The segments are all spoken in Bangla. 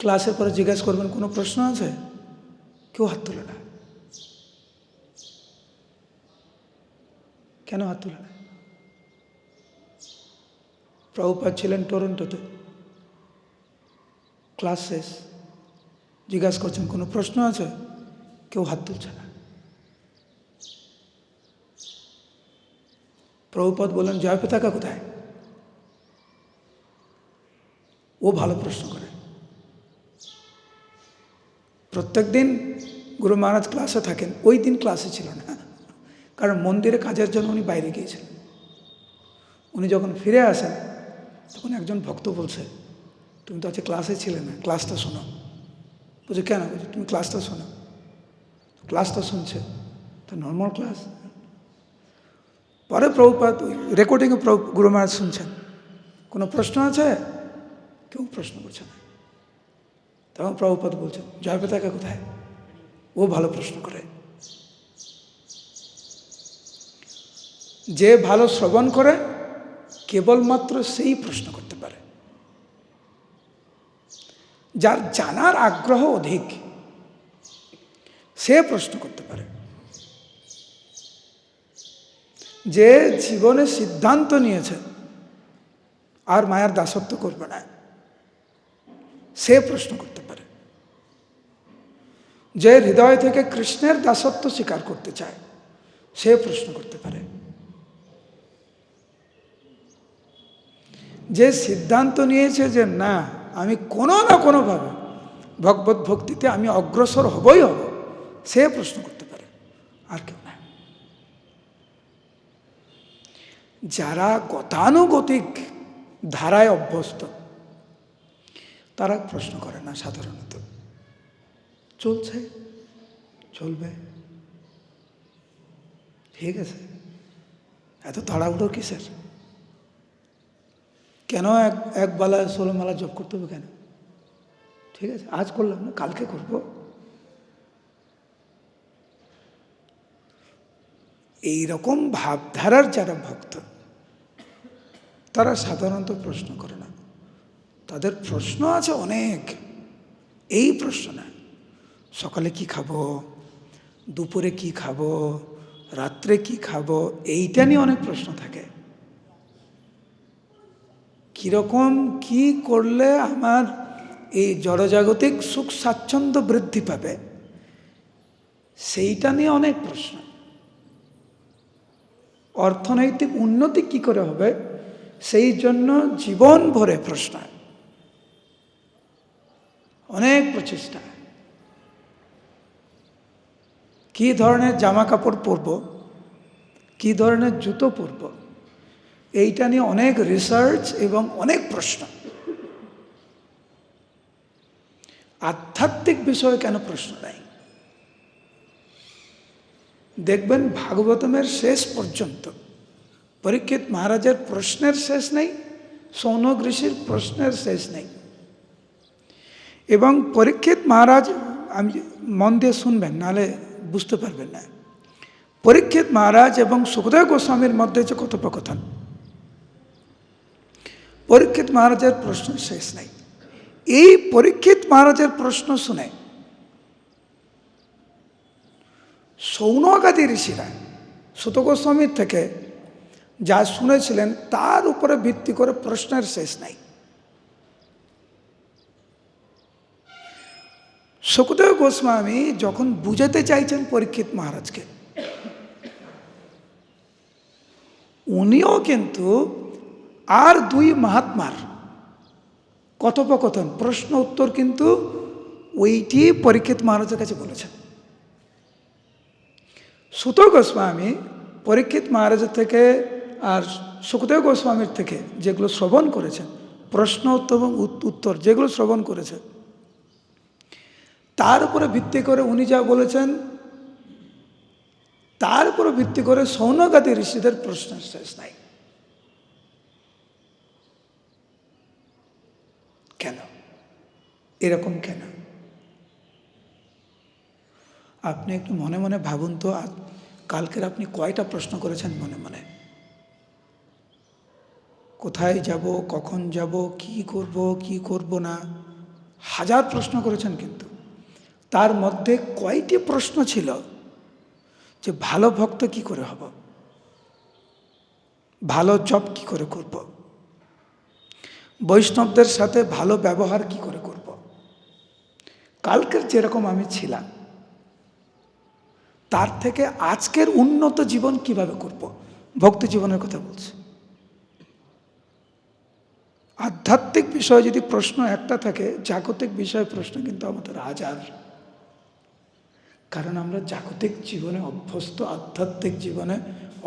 ক্লাসের পরে জিজ্ঞাসা করবেন কোনো প্রশ্ন আছে, কেউ হাত তোলে না। কেন হাত তোলে না? প্রভুপাদ ছিলেন টরন্টোতে, ক্লাস শেষ, জিজ্ঞাসা করছেন কোনো প্রশ্ন আছে, কেউ হাত তুলছে না। প্রভুপাদ বললেন জয় পতাকা কোথায়? ও ভালো প্রশ্ন করে। প্রত্যেক দিন গুরু মহারাজ ক্লাসে থাকেন, ওই দিন ক্লাসে ছিল না, কারণ মন্দিরে কাজের জন্য উনি বাইরে গিয়েছিলেন। উনি যখন ফিরে আসেন তখন একজন ভক্ত বলছে, তুমি তো আজকে ক্লাসে ছিলে না, ক্লাসটা শোনো। বলছে কেন? বলছে তুমি ক্লাসটা শোনো। ক্লাসটা শুনছে, তো নর্মাল ক্লাস। পরে প্রভুপাদ রেকর্ডিংয়ে গুরু মহারাজ শুনছেন, কোনো প্রশ্ন আছে? কেউ প্রশ্ন করছে না। তখন প্রভুপাদ বলছেন জয় পতাকা কোথায়? ও ভালো প্রশ্ন করে। যে ভালো শ্রবণ করে কেবলমাত্র সেই প্রশ্ন করতে পারে। যার জানার আগ্রহ অধিক সে প্রশ্ন করতে পারে। যে জীবনে সিদ্ধান্ত নিয়েছে আর মায়ার দাসত্ব করবে না, সে প্রশ্ন করতে পারে। যে হৃদয় থেকে কৃষ্ণের দাসত্ব স্বীকার করতে চায় সে প্রশ্ন করতে পারে। যে সিদ্ধান্ত নিয়েছে যে না, আমি কোনো না কোনোভাবে ভগবত ভক্তিতে আমি অগ্রসর হবই হব, সে প্রশ্ন করতে পারে, আর কেউ না। যারা গতানুগতিক ধারায় অভ্যস্ত তারা প্রশ্ন করে না, সাধারণত চলছে, চলবে, ঠিক আছে, এত তাড়াহুড়ো কিসের? কেন এক বেলা 16 মালা জপ করতে হবে কেন? ঠিক আছে, আজ করলাম না, কালকে করব। এইরকম ভাবধারার যারা ভক্ত তারা সাধারণত প্রশ্ন করে না। তাদের প্রশ্ন আছে অনেক। এই প্রশ্ন না, সকালে কি খাবো, দুপুরে কি খাবো, রাত্রে কি খাবো, এইটা নিয়ে অনেক প্রশ্ন থাকে। কীরকম কি করলে আমার এই জড়জাগতিক সুখ স্বাচ্ছন্দ্য বৃদ্ধি পাবে, সেইটা নিয়ে অনেক প্রশ্ন। অর্থনৈতিক উন্নতি কি করে হবে, সেই জন্য জীবন ভরে প্রশ্ন, অনেক প্রচেষ্টা। কি ধরনের জামা কাপড় পরব, কি ধরনের জুতো পরব, এইটা নিয়ে অনেক রিসার্চ এবং অনেক প্রশ্ন। আধ্যাত্মিক বিষয়ে কেন প্রশ্ন নাই? দেখবেন ভাগবতমের শেষ পর্যন্ত পরীক্ষিত মহারাজের প্রশ্নের শেষ নেই, সৌনক ঋষির প্রশ্নের শেষ নেই। এবং পরীক্ষিত মহারাজ, আমি মন দিয়ে শুনবেন নাহলে বুঝতে পারবেন না, পরীক্ষিত মহারাজ এবং সুখদেব গোস্বামীর মধ্যে যে কথোপকথন, পরীক্ষিত মহারাজের প্রশ্ন শেষ নাই। এই পরীক্ষিত মহারাজের প্রশ্ন শুনে সৌনকাদি ঋষিরা সুত গোস্বামীর থেকে যা শুনেছিলেন তার উপরে ভিত্তি করে প্রশ্নের শেষ নাই। সুখদেব গোস্বামী যখন বুঝাতে চাইছেন পরীক্ষিত মহারাজকে, উনিও কিন্তু আর দুই মহাত্মার কথোপকথন, প্রশ্ন উত্তর কিন্তু ওইটি পরীক্ষিত মহারাজের কাছে বলেছেন। সুত গোস্বামী পরীক্ষিত মহারাজের থেকে আর সুখদেব গোস্বামীর থেকে যেগুলো শ্রবণ করেছেন, প্রশ্ন এবং উত্তর যেগুলো শ্রবণ করেছেন, তার উপরে ভিত্তি করে উনি যা বলেছেন, তার উপরে ভিত্তি করে সৌনকাদি ঋষিদের প্রশ্নের শেষ নাই। কেন এরকম? কেন? আপনি একটু মনে মনে ভাবুন তো, কালকের আপনি কয়টা প্রশ্ন করেছেন মনে মনে? কোথায় যাব, কখন যাব, কি করব, কি করব না, হাজার প্রশ্ন করেছেন, কিন্তু তার মধ্যে কয়টি প্রশ্ন ছিল যে ভালো ভক্ত কি করে হব, ভালো জপ কি করে করব, বৈষ্ণবদের সাথে ভালো ব্যবহার কি করে করব, কালকের যেরকম আমি ছিলাম তার থেকে আজকের উন্নত জীবন কিভাবে করব, ভক্তি জীবনের কথা বলছে। আধ্যাত্মিক বিষয়ে যদি প্রশ্ন একটা থাকে, জাগতিক বিষয়ে প্রশ্ন কিন্তু আমাদের হাজার। কারণ আমরা জাগতিক জীবনে অভ্যস্ত, আধ্যাত্মিক জীবনে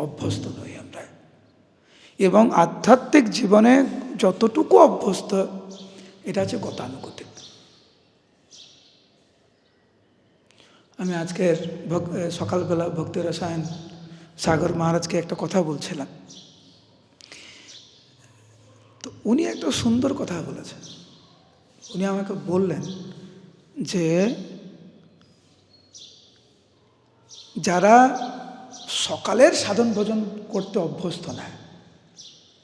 অভ্যস্ত নই আমরা। এবং আধ্যাত্মিক জীবনে যতটুকু অভ্যস্ত, এটা হচ্ছে গতানুগতিক। আমি আজকের সকালবেলা ভক্তি রসায়ন সাগর মহারাজকে একটা কথা বলছিলাম, তো উনি একটা সুন্দর কথা বলেছেন। উনি আমাকে বললেন যে যারা সকালের সাধন ভোজন করতে অভ্যস্ত না,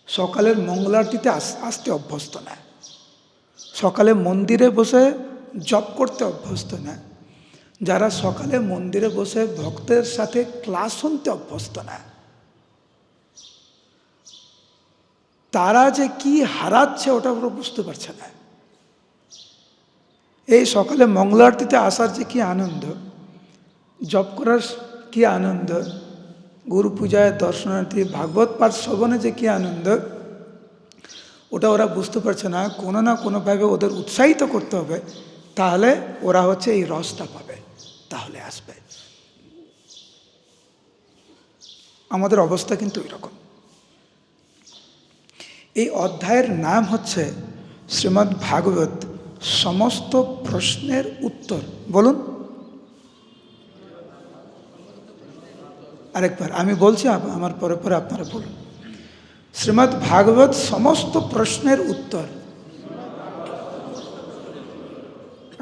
সকালের মঙ্গলারতিতে আসতে অভ্যস্ত না, সকালে মন্দিরে বসে জপ করতে অভ্যস্ত না, যারা সকালে মন্দিরে বসে ভক্তের সাথে ক্লাস শুনতে অভ্যস্ত না, তারা যে কি হারাচ্ছে ওটা ওরা বুঝতে পারছে না। এই সকালে মঙ্গলারতিতে আসার যে কি আনন্দ, জপ করার কি আনন্দ, গুরু পূজায় দর্শনার্থী ভাগবত পাঠ শ্রবণে যে কি আনন্দ, ওটা ওরা বুঝতে পারছে না। কোনো না কোনোভাবে ওদের উৎসাহিত করতে হবে, তাহলে ওরা হচ্ছে এই রসটা পাবে, তাহলে আসবে। আমাদের অবস্থা কিন্তু এরকম। এই অধ্যায়ের নাম হচ্ছে শ্রীমদ্ ভাগবত সমস্ত প্রশ্নের উত্তর। বলুন আরেকবার, আমি বলছি, আমার পরে পরে আপনারা বলুন। শ্রীমদ্ ভাগবত সমস্ত প্রশ্নের উত্তর।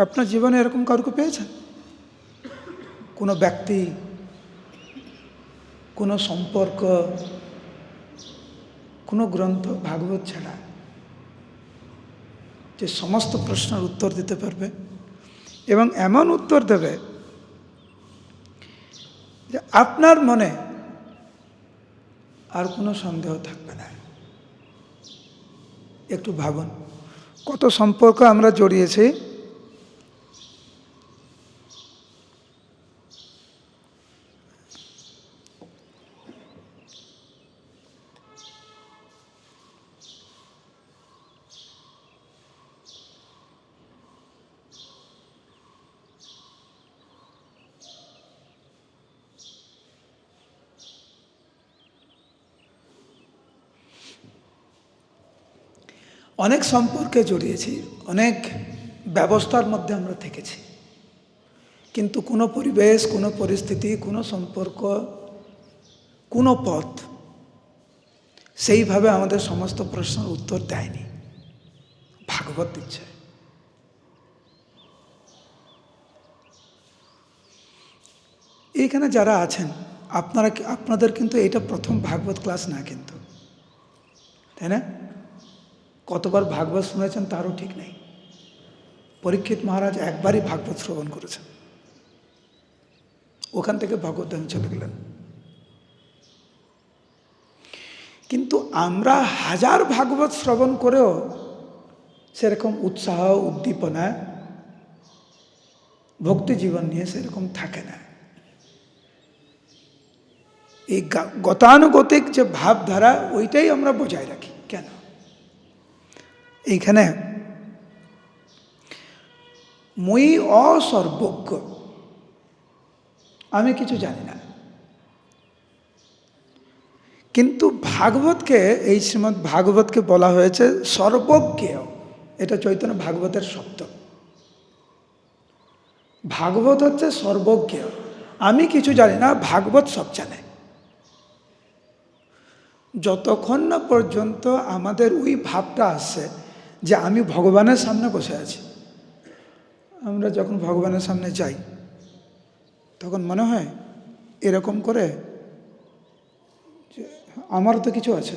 আপনার জীবনে এরকম কাউকে পেয়েছেন? কোনো ব্যক্তি, কোনো সম্পর্ক, কোনো গ্রন্থ ভাগবত ছাড়া যে সমস্ত প্রশ্নের উত্তর দিতে পারবে এবং এমন উত্তর দেবে যে আপনার মনে আর কোনো সন্দেহ থাকবে না। একটু ভাবুন, কত সম্পর্ক আমরা জড়িয়েছি। অনেক সম্পর্কে জড়িয়েছি, অনেক ব্যবস্থার মধ্যে আমরা থেকেছি, কিন্তু কোনো পরিবেশ, কোনো পরিস্থিতি, কোনো সম্পর্ক, কোনো পথ সেইভাবে আমাদের সমস্ত প্রশ্নের উত্তর দেয়নি। ভাগবত দিচ্ছে। এইখানে যারা আছেন আপনাদের কিন্তু এটা প্রথম ভাগবত ক্লাস না, কিন্তু তাই না? কতবার ভাগবত শুনেছেন তারও ঠিক নেই। পরীক্ষিত মহারাজ একবারই ভাগবত শ্রবণ করেছেন, ওখান থেকে ভগবত ধামে চলে গেলেন। কিন্তু আমরা হাজার ভাগবত শ্রবণ করেও সেরকম উৎসাহ, উদ্দীপনা ভক্তি জীবন নিয়ে সেরকম থাকে না। এই গতানুগতিক যে ভাবধারা, ওইটাই আমরা বজায় রাখি। কেন? এইখানে মই অসর্বজ্ঞ, আমি কিছু জানি না। কিন্তু ভাগবতকে, এই শ্রীমদ্ ভাগবতকে বলা হয়েছে সর্বজ্ঞ। এটা চৈতন্য ভাগবতের শব্দ। ভাগবত হচ্ছে সর্বজ্ঞ। আমি কিছু জানি না, ভাগবত সব জানে। যতক্ষণ না পর্যন্ত আমাদের ওই ভাবটা আসছে যে আমি ভগবানের সামনে বসে আছি। আমরা যখন ভগবানের সামনে যাই তখন মনে হয় এরকম করে যে আমারও তো কিছু আছে,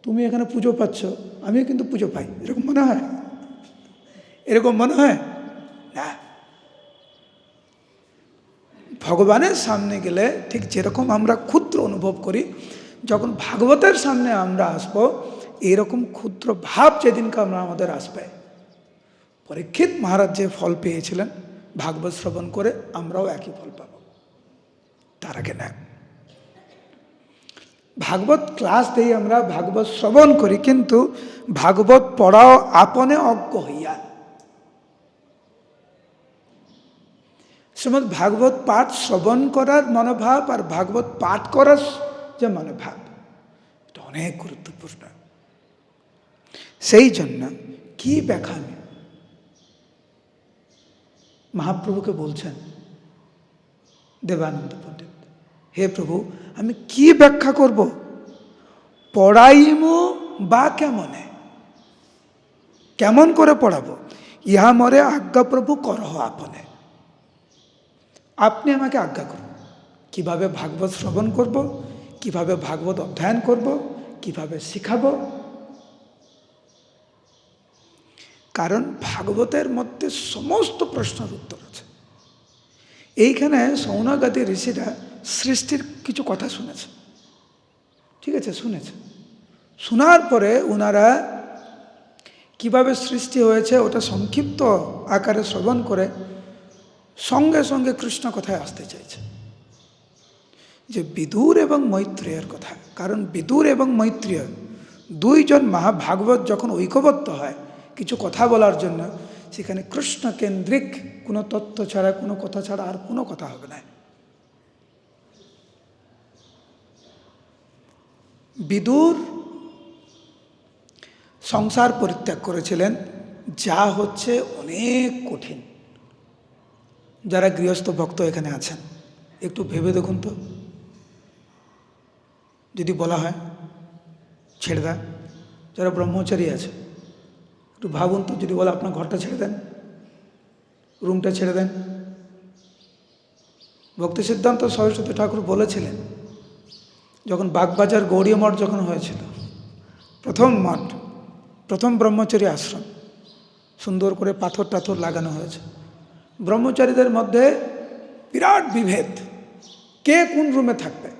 তুমি এখানে পুজো পাচ্ছ, আমিও কিন্তু পুজো পাই, এরকম মনে হয়। এরকম মনে হয় না। ভগবানের সামনে গেলে ঠিক যেরকম আমরা ক্ষুদ্র অনুভব করি, যখন ভাগবতের সামনে আমরা আসবো, এইরকম ক্ষুদ্র ভাব যেদিনকে আমরা আমাদের আসবে। পরীক্ষিত মহারাজ যে ফল পেয়েছিলেন ভাগবত শ্রবণ করে, আমরাও একই ফল পাব। তার আগে না, ভাগবত ক্লাস দিই আমরা, ভাগবত শ্রবণ করি, কিন্তু ভাগবত পড়াও আপনে অজ্ঞ হইয়া। শ্রীমদ্ ভাগবত পাঠ শ্রবণ করার মনোভাব আর ভাগবত পাঠ করার যে মনোভাব, এটা অনেক গুরুত্বপূর্ণ। সেই জন্য কি ব্যাখ্যা মহাপ্রভুকে বলছেন দেবানন্দ পণ্ডিত, হে প্রভু, আমি কি ব্যাখ্যা করব? পড়াইমু বা কেমনে, কেমন করে পড়াবো? ইহা মরে আজ্ঞা প্রভু করহ আপনে। আপনি আমাকে আজ্ঞা করুন, কিভাবে ভাগবত শ্রবণ করব, কিভাবে ভাগবত অধ্যয়ন করব, কিভাবে শিখাবো। কারণ ভাগবতের মধ্যে সমস্ত প্রশ্নের উত্তর আছে। এইখানে শৌনকাদি ঋষিরা সৃষ্টির কিছু কথা শুনেছে, ঠিক আছে, শুনেছে। শোনার পরে ওনারা কিভাবে সৃষ্টি হয়েছে ওটা সংক্ষিপ্ত আকারে শ্রবণ করে সঙ্গে সঙ্গে কৃষ্ণ কথায় আসতে চাইছে, যে বিদুর এবং মৈত্রেয়ের কথা। কারণ বিদুর এবং মৈত্রেয় দুইজন মহাভাগবত যখন ঐক্যবদ্ধ হয় কিছু কথা বলার জন্য, সেখানে কৃষ্ণ কেন্দ্রিক কোনো তত্ত্ব ছাড়া, কোনো কথা ছাড়া আর কোনো কথা হবে না। বিদুর সংসার পরিত্যাগ করেছিলেন, যা হচ্ছে অনেক কঠিন। যারা গৃহস্থ ভক্ত এখানে আছেন একটু ভেবে দেখুন তো, যদি বলা হয় ছেড়ে দেন, যারা ব্রহ্মচারী আছে একটু ভাবুন তো, যদি বলে আপনার ঘরটা ছেড়ে দেন, রুমটা ছেড়ে দেন। ভক্তি সিদ্ধান্ত সরস্বতী ঠাকুর বলেছিলেন, যখন বাগবাজার গৌড়ীয় মঠ যখন হয়েছিল, প্রথম মঠ, প্রথম ব্রহ্মচারী আশ্রম, সুন্দর করে পাথর টাথর লাগানো হয়েছে। ব্রহ্মচারীদের মধ্যে বিরাট বিভেদ, কে কোন রুমে থাকবে।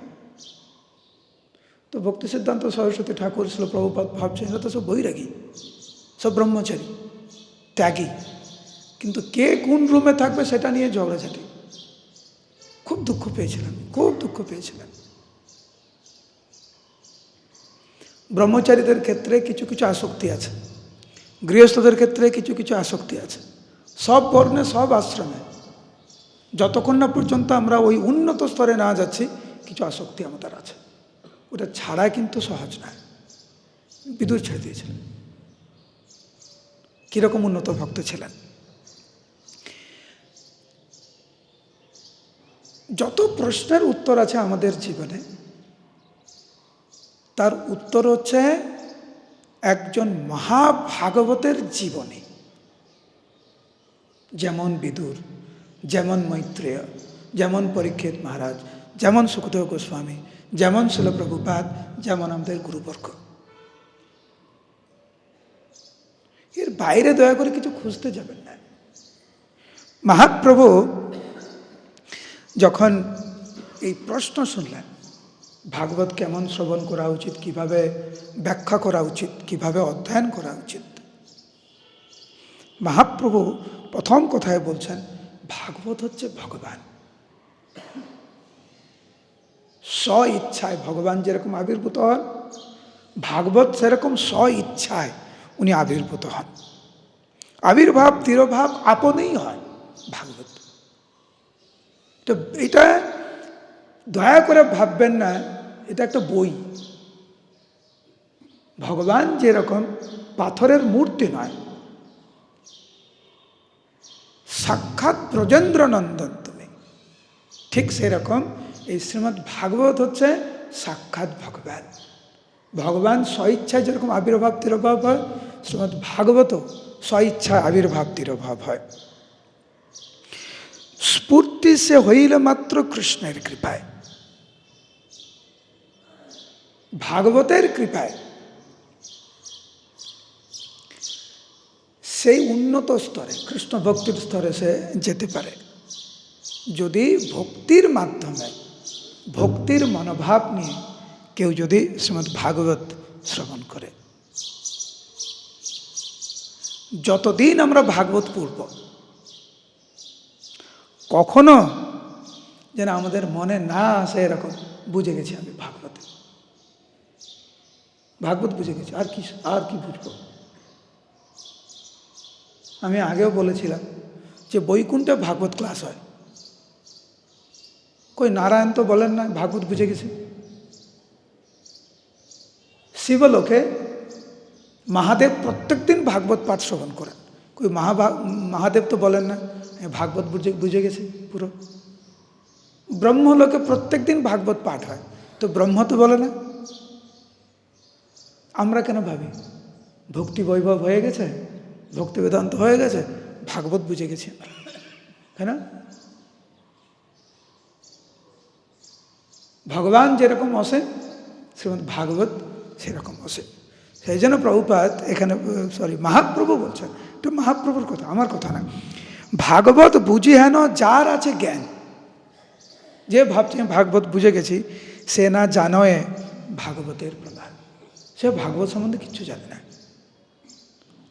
তো ভক্তি সিদ্ধান্ত সরস্বতী ঠাকুর ছিল প্রভুপাদ ভাবছেন এরা তো সব বৈরাগী, সব ব্রহ্মচারী ত্যাগী, কিন্তু কে কোন রুমে থাকবে সেটা নিয়ে ঝগড়াঝাটি। খুব দুঃখ পেয়েছিলেন, খুব দুঃখ পেয়েছিলেন। ব্রহ্মচারীদের ক্ষেত্রে কিছু কিছু আসক্তি আছে, গৃহস্থদের ক্ষেত্রে কিছু কিছু আসক্তি আছে, সব বর্ণে সব আশ্রমে। যতক্ষণ না পর্যন্ত আমরা ওই উন্নত স্তরে না যাচ্ছি, কিছু আসক্তি আমাদের আছে, ওটা ছাড়া কিন্তু সহজ নয়। বিদুর ছেড়ে দিয়েছিলেন। কীরকম উন্নত ভক্ত ছিলেন! যত প্রশ্নের উত্তর আছে আমাদের জীবনে, তার উত্তর হচ্ছে একজন মহাভাগবতের জীবনী। যেমন বিদুর, যেমন মৈত্রেয়, যেমন পরীক্ষিত মহারাজ, যেমন সুখদেব গোস্বামী, যেমন শিল প্রভুপাদ, যেমন আমাদের গুরুবর্গ। এর বাইরে দয়া করে কিছু খুঁজতে যাবেন না। মহাপ্রভু যখন এই প্রশ্ন শুনলেন, ভাগবত কেমন শ্রবণ করা উচিত, কিভাবে ব্যাখ্যা করা উচিত, কিভাবে অধ্যয়ন করা উচিত, মহাপ্রভু প্রথম কথায় বলছেন, ভাগবত হচ্ছে ভগবান। স্ব ইচ্ছায় ভগবান যেরকম আবির্ভূত হন, ভাগবত সেরকম স্ব ইচ্ছায় উনি আবির্ভূত হন। আবির্ভাব তিরোভাব আপনেই হয় ভাগবত। তো এটা দয়া করে ভাববেন না এটা একটা বই। ভগবান যেরকম পাথরের মূর্তি নয়, সাক্ষাৎ ব্রজেন্দ্র নন্দন তুমি, ঠিক সেরকম এই শ্রীমদ্ ভাগবত হচ্ছে সাক্ষাৎ ভগবান। ভগবান স্বইচ্ছায় যেরকম আবির্ভাব তিরোভাব হয়, শ্রীমদ্ ভাগবত স্বইচ্ছায় আবির্ভাব তিরোভাব হয়। স্ফূর্তি সে হইল মাত্র কৃষ্ণের কৃপায়। ভাগবতের কৃপায় সেই উন্নত স্তরে, কৃষ্ণ ভক্তির স্তরে সে যেতে পারে যদি ভক্তির মাধ্যমে, ভক্তির মনোভাব নিয়ে কেউ যদি শ্রীমদ্ ভাগবত শ্রবণ করে। যতদিন আমরা ভাগবত পড়ব, কখনো যেন আমাদের মনে না আসে এরকম বুঝে গেছি আমি ভাগবত বুঝে গেছি, আর কি বুঝবো। আমি আগেও বলেছিলাম যে বৈকুণ্ঠে ভাগবত ক্লাস হয়, কই নারায়ণ তো বলেন না ভাগবত বুঝে গেছে। শিবলোকে মহাদেব প্রত্যেক দিন ভাগবত পাঠ শ্রবণ করেন, কই মহাদেব তো বলেন না ভাগবত বুঝে গেছে পুরো। ব্রহ্মলোকে প্রত্যেক দিন ভাগবত পাঠ হয়, তো ব্রহ্ম তো বলে না। আমরা কেন ভাবি ভক্তি বৈভব হয়ে গেছে, ভক্তি বেদান্ত হয়ে গেছে, ভাগবত বুঝে গেছি, তাই না? ভগবান যেরকম অসীম, শ্রীমদ্ ভাগবত সেরকম অসীম। সেই জন্য প্রভুপাদ এখানে, মহাপ্রভু বলছেন, এটা মহাপ্রভুর কথা, আমার কথা না। ভাগবত বুঝি হেন যার আছে জ্ঞান। যে ভাবছি ভাগবত বুঝে গেছি, সে না জানয়ে ভাগবতের প্রভাব, সে ভাগবত সম্বন্ধে কিচ্ছু জানে না।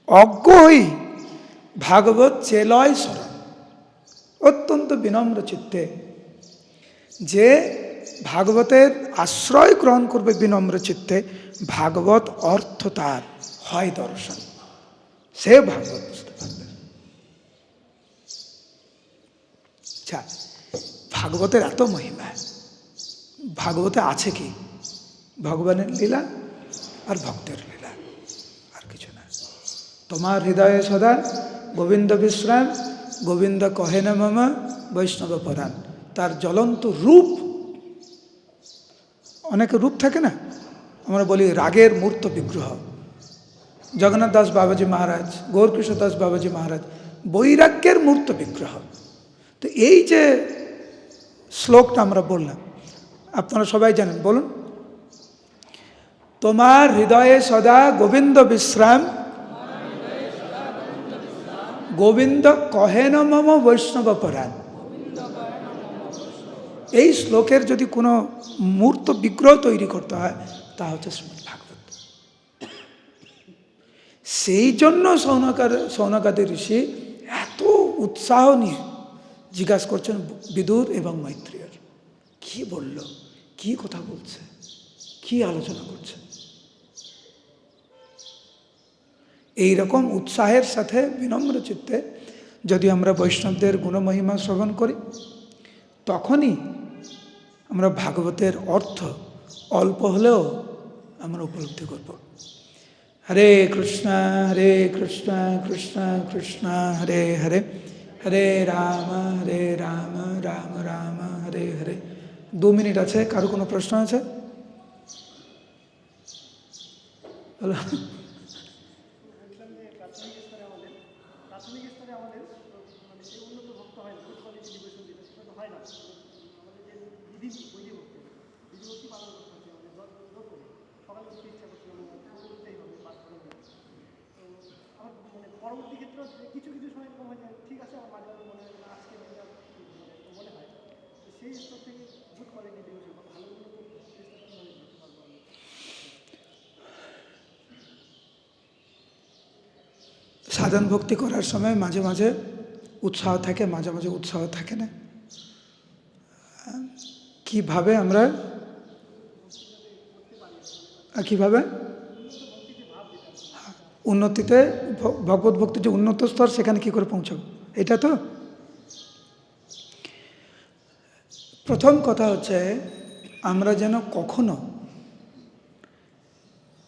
অজ্ঞ হই ভাগবত চেলয় শরণ, অত্যন্ত বিনম্র চিত্তে যে ভাগবতের আশ্রয় গ্রহণ করবে বিনম্র চিত্তে, ভাগবত অর্থ তার হয় দর্শন, সে ভাগবত বুঝতে পারবে। আচ্ছা, ভাগবতের এত মহিমা, ভাগবতে আছে কি? ভগবানের লীলা আর ভক্তের লীলা, আর কিছু না। তোমার হৃদয়ে সদা গোবিন্দ বিশ্রাম, গোবিন্দ কহে না মম বৈষ্ণব পরাণ। তার জ্বলন্ত রূপ, অনেক রূপ থাকে না, আমরা বলি রাগের মূর্ত বিগ্রহ। জগন্নাথ দাস বাবাজি মহারাজ, গৌরকৃষ্ণ দাস বাবাজি মহারাজ বৈরাগ্যের মূর্ত বিগ্রহ। তো এই যে শ্লোকটা আমরা বললাম, আপনারা সবাই জানেন, বলুন। তোমার হৃদয়ে সদা গোবিন্দ বিশ্রাম, গোবিন্দ কহেন মম বৈষ্ণব পরাণ। এই শ্লোকের যদি কোনো মূর্ত বিগ্রহ তৈরি করতে হয়, তা হচ্ছে শ্রীমদ্ ভাগবত। সেই জন্য সৌনকাদি ঋষি এত উৎসাহ নিয়ে জিজ্ঞাসা করছেন বিদুর এবং মৈত্রেয়ীর, কি বলল, কি কথা বলছে, কি আলোচনা করছে। এই রকম উৎসাহের সাথে বিনম্র চিত্তে যদি আমরা বৈষ্ণবদের গুণমহিমা শ্রবণ করি, তখনই আমরা ভাগবতের অর্থ অল্প হলেও আমরা উপলব্ধি করব। হরে কৃষ্ণ কৃষ্ণ কৃষ্ণ হরে হরে, হরে রাম রাম রাম হরে হরে। 2 মিনিট আছে, কারো কোনো প্রশ্ন আছে? বলো। পরবর্তী ক্ষেত্রে কিছু কিছু সময় এরকম হয়, ঠিক আছে আমার মাঝে মাঝে মনে হয় না আজকে মনে হয়, সেই স্তর থেকে গুড কোয়ালিটি ডিভোশন ভালো সাধন ভক্তি করার সময় মাঝে মাঝে উৎসাহ থাকে, মাঝে মাঝে উৎসাহ থাকে না। কিভাবে আমরা কিভাবে উন্নতিতে, ভগবত ভক্তির যে উন্নত স্তর, সেখানে কি করে পৌঁছাবো, এটা তো প্রথম কথা হচ্ছে। আমরা যেন কখনো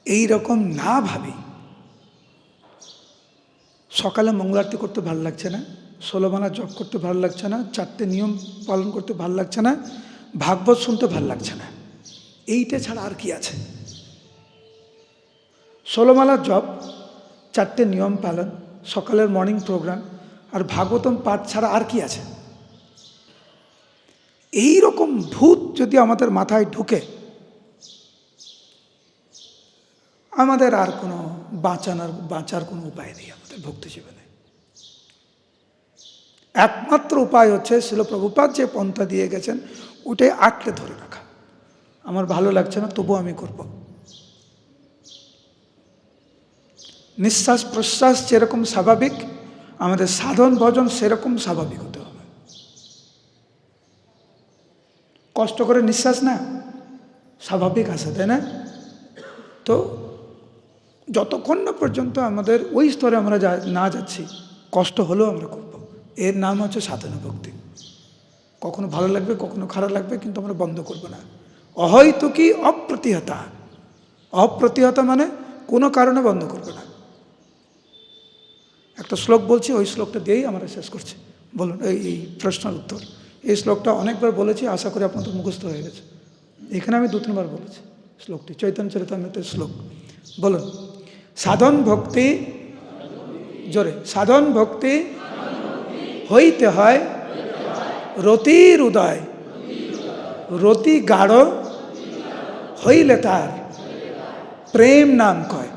এই রকম না ভাবি, সকালে মঙ্গলারতি করতে ভালো লাগছে না, 16 মালা জপ করতে ভালো লাগছে না, 4টে নিয়ম পালন করতে ভালো লাগছে না, ভাগবত শুনতে ভালো লাগছে না, এইটা ছাড়া আর কি আছে? 16 মালা জপ, 4টে নিয়ম পালন, সকালের মর্নিং প্রোগ্রাম আর ভাগবতম পাঠ ছাড়া আর কি আছে? এই রকম ভূত যদি আমাদের মাথায় ঢুকে, আমাদের আর কোনো বাঁচার কোনো উপায় নেই আমাদের ভক্তি জীবনে। একমাত্র উপায় হচ্ছে শিল প্রভুপাদ যে পন্থা দিয়ে গেছেন ওটাই আঁকড়ে ধরে রাখা। আমার ভালো লাগছে না, তবু আমি করব। নিঃশ্বাস প্রশ্বাস যেরকম স্বাভাবিক, আমাদের সাধন ভজন সেরকম স্বাভাবিক হতে হবে। কষ্ট করে নিঃশ্বাস না স্বাভাবিক আসে, তাই না? তো যতক্ষণ না পর্যন্ত আমাদের ওই স্তরে আমরা না যাচ্ছি, কষ্ট হলেও আমরা করব। এর নাম হচ্ছে সাধনা ভক্তি। কখনো ভালো লাগবে, কখনো খারাপ লাগবে, কিন্তু আমরা বন্ধ করব না। অহৈতুকী অপ্রতিহতা। অপ্রতিহতা মানে কোনো কারণে বন্ধ করবে না। একটা শ্লোক বলছি, ওই শ্লোকটা দিয়েই আমরা শেষ করছি। বলুন এই প্রশ্নের উত্তর। এই শ্লোকটা অনেকবার বলেছি, আশা করি আপনাদের মুখস্থ হয়ে গেছে। এখানে আমি 2-3 বার বলেছি শ্লোকটি, চৈতন্য চরিতামৃতের শ্লোক। বলুন, সাধন ভক্তি, জোরে, সাধন ভক্তি হইতে হয় রতির উদয়, রতি গাঢ় হইলে তার প্রেম নাম কয়।